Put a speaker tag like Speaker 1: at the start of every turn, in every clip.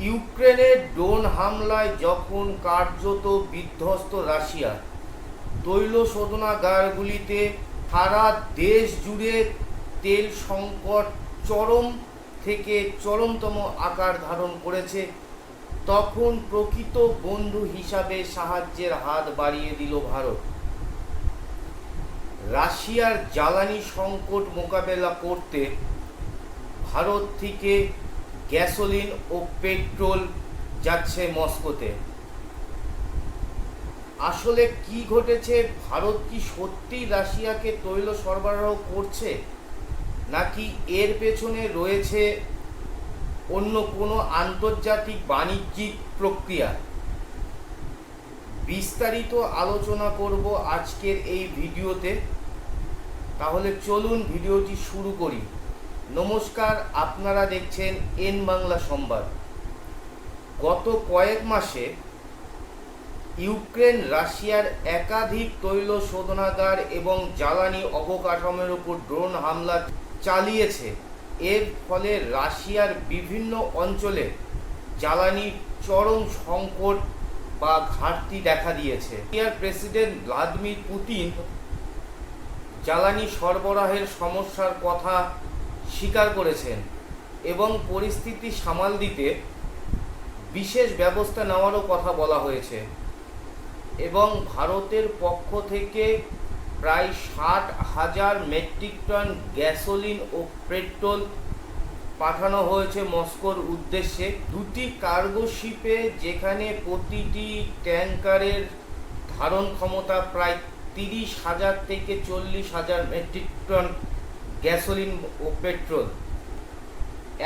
Speaker 1: ইউক্রেনের ড্রোন হামলায় যখন কার্যত বিধ্বস্ত রাশিয়া, তৈল শোধনাগারগুলিতে সারা দেশ জুড়ে তেল সংকট চরম থেকে চরমতম আকার ধারণ করেছে, তখন প্রকৃত বন্ধু হিসাবে সাহায্যের হাত বাড়িয়ে দিল ভারত। রাশিয়ার জ্বালানি সংকট মোকাবেলা করতে ভারত থেকে গ্যাসোলিন ও পেট্রোল যাচ্ছে মস্কোতে। আসলে কি ঘটেছে? ভারত কি সত্যিই রাশিয়াকে তৈল সরবরাহ করছে, নাকি এর পেছনে রয়েছে অন্য কোনো আন্তর্জাতিক বাণিজ্যিক প্রক্রিয়া? বিস্তারিত আলোচনা করব আজকের এই ভিডিওতে। তাহলে চলুন ভিডিওটি শুরু করি। নমস্কার, আপনারা দেখছেন এন বাংলা সংবাদ। গত কয়েক মাসে ইউক্রেন রাশিয়ার একাধিক তৈল শোধনাগার এবং জ্বালানি অবকাঠামোর উপর ড্রোন হামলা চালিয়েছে। এর ফলে রাশিয়ার বিভিন্ন অঞ্চলে জ্বালানির চরম সংকট বা ঘাটতি দেখা দিয়েছে। রাশিয়ার প্রেসিডেন্ট ভ্লাদিমির পুতিন জ্বালানি সরবরাহের সমস্যার কথা স্বীকার করেছেন এবং পরিস্থিতি সামাল দিতে বিশেষ ব্যবস্থা নেওয়ারও কথা বলা হয়েছে। এবং ভারতের পক্ষ থেকে প্রায় 60,000 মেট্রিক টন গ্যাসোলিন ও পেট্রোল পাঠানো হয়েছে মস্কোর উদ্দেশ্যে। দুটি কার্গো শিপে, যেখানে প্রতিটি ট্যাঙ্কারের ধারণ ক্ষমতা প্রায় 30,000 থেকে 40,000 মেট্রিক টন গ্যাসোলিন ও পেট্রোল।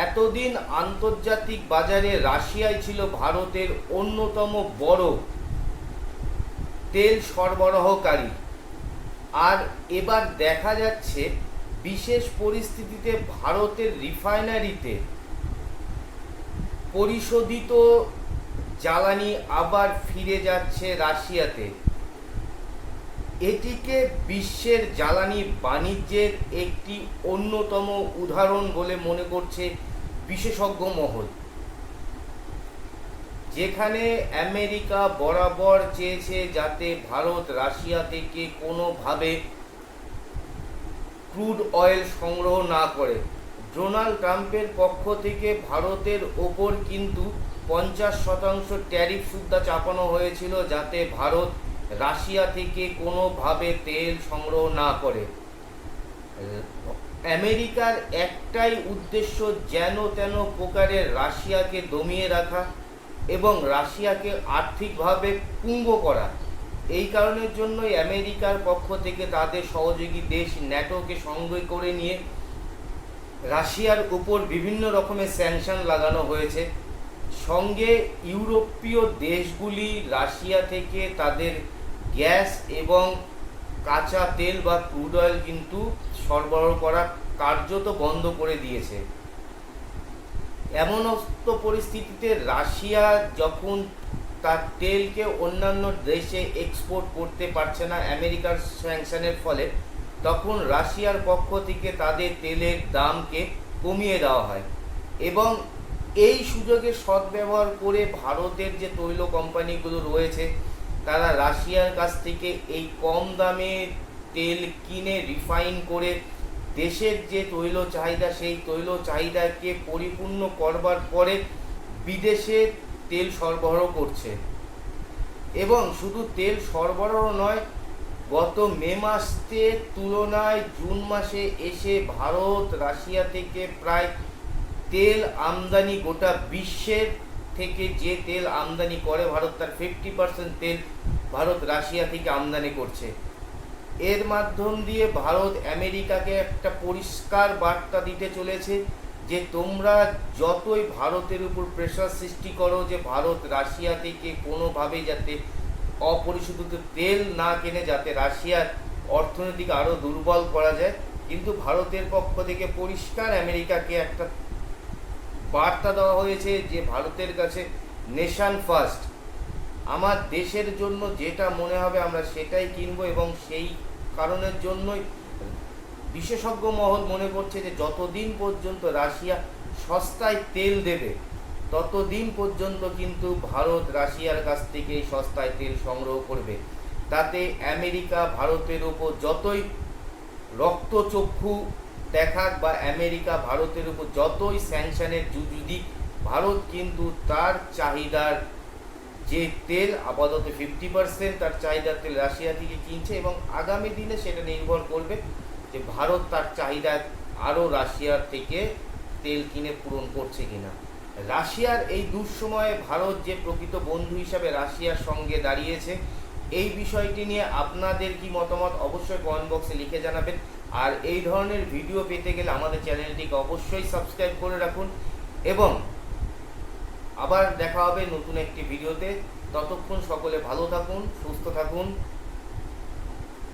Speaker 1: এতদিন আন্তর্জাতিক বাজারে রাশিয়াই ছিল ভারতের অন্যতম বড় তেল সরবরাহকারী। আর এবার দেখা যাচ্ছে বিশেষ পরিস্থিতিতে ভারতের রিফাইনারিতে পরিশোধিত জ্বালানি আবার ফিরে যাচ্ছে রাশিয়াতে। এটিকে বিশ্বের জ্বালানি বাণিজ্যের একটি অন্যতম উদাহরণ বলে মনে করছে বিশেষজ্ঞ মহল। যেখানে আমেরিকা বরাবর চেয়েছে যাতে ভারত রাশিয়া থেকে কোনোভাবে ক্রুড অয়েল সংগ্রহ না করে। ডোনাল্ড ট্রাম্পের পক্ষ থেকে ভারতের ওপর কিন্তু 50% ট্যারিফ সুদ্ধা চাপানো হয়েছিল, যাতে ভারত রাশিয়া থেকে কোনোভাবে তেল সংগ্রহ না করে। আমেরিকার একটাই উদ্দেশ্য, যেন তেন প্রকারে রাশিয়াকে দমিয়ে রাখা এবং রাশিয়াকে আর্থিকভাবে পুঙ্গ করা। এই কারণের জন্যই আমেরিকার পক্ষ থেকে তাদের সহযোগী দেশ ন্যাটোকে সঙ্গে করে নিয়ে রাশিয়ার উপর বিভিন্ন রকমের স্যাংশন লাগানো হয়েছে। সঙ্গে ইউরোপীয় দেশগুলি রাশিয়া থেকে তাদের গ্যাস এবং কাঁচা তেল বা ক্রুড অয়েল কিন্তু সরবরাহ করা কার্যত বন্ধ করে দিয়েছে। এমন পরিস্থিতিতে রাশিয়া যখন তার তেলকে অন্যান্য দেশে এক্সপোর্ট করতে পারছে না আমেরিকার স্যাংশনের ফলে, তখন রাশিয়ার পক্ষ থেকে তাদের তেলের দামকে কমিয়ে দেওয়া হয়। এবং এই সুযোগের সদ্ব্যবহার করে ভারতের যে তৈল কোম্পানিগুলো রয়েছে, তারা রাশিয়ার কাছ থেকে এই কম দামে তেল কিনে রিফাইন করে দেশের যে তৈল চাহিদা, সেই তৈল চাহিদাকে পরিপূর্ণ করবার পরে বিদেশে তেল সরবরাহ করছে। এবং শুধু তেল সরবরাহ নয়, গত মে মাসের তুলনায় জুন মাসে এসে ভারত রাশিয়া থেকে প্রায় তেল আমদানি, গোটা বিশ্বের থেকে যে তেল আমদানি করে ভারত, তার 50% তেল ভারত রাশিয়া থেকে আমদানি করছে। এর মাধ্যম দিয়ে ভারত আমেরিকাকে একটা পরিষ্কার বার্তা দিতে চলেছে যে তোমরা যতই ভারতের উপর প্রেশার সৃষ্টি করো যে ভারত রাশিয়া থেকে কোনোভাবে যাতে অপরিশোধিত তেল না কেনে, যাতে রাশিয়ার অর্থনীতিক আরও দুর্বল করা যায়, কিন্তু ভারতের পক্ষ থেকে পরিষ্কার আমেরিকাকে একটা বার্তা দেওয়া হয়েছে যে ভারতের কাছে নেশন ফার্স্ট, আমার দেশের জন্য যেটা মনে হবে আমরা সেটাই কিনবো। এবং সেই কারণের জন্যই বিশেষজ্ঞ মহল মনে করছে যে যতদিন পর্যন্ত রাশিয়া সস্তায় তেল দেবে, ততদিন পর্যন্ত কিন্তু ভারত রাশিয়ার কাছ থেকে সস্তায় তেল সংগ্রহ করবে। তাতে আমেরিকা ভারতের উপর যতই রক্তচক্ষু দেখাক বা আমেরিকা ভারতের উপর যতই স্যাংশনের যদি ভারত কিন্তু তার চাহিদার যে তেল আপাতত 50% তার চাহিদার তেল রাশিয়া থেকে কিনছে, এবং আগামী দিনে সেটা নির্ভর করবে যে ভারত তার চাহিদা আরও রাশিয়ার থেকে তেল কিনে পূরণ করছে কিনা। রাশিয়ার এই দুঃসময়ে ভারত যে প্রকৃত বন্ধু হিসাবে রাশিয়ার সঙ্গে দাঁড়িয়েছে, এই বিষয়টি নিয়ে আপনাদের কি মতামত অবশ্যই কমেন্ট বক্সে লিখে জানাবেন। আর এই ধরনের ভিডিও পেতে গেলে আমাদের চ্যানেলটিকে অবশ্যই সাবস্ক্রাইব করে রাখুন, এবং আবার দেখা হবে নতুন একটি ভিডিওতে। ততক্ষণ সকলে ভালো থাকুন, সুস্থ থাকুন।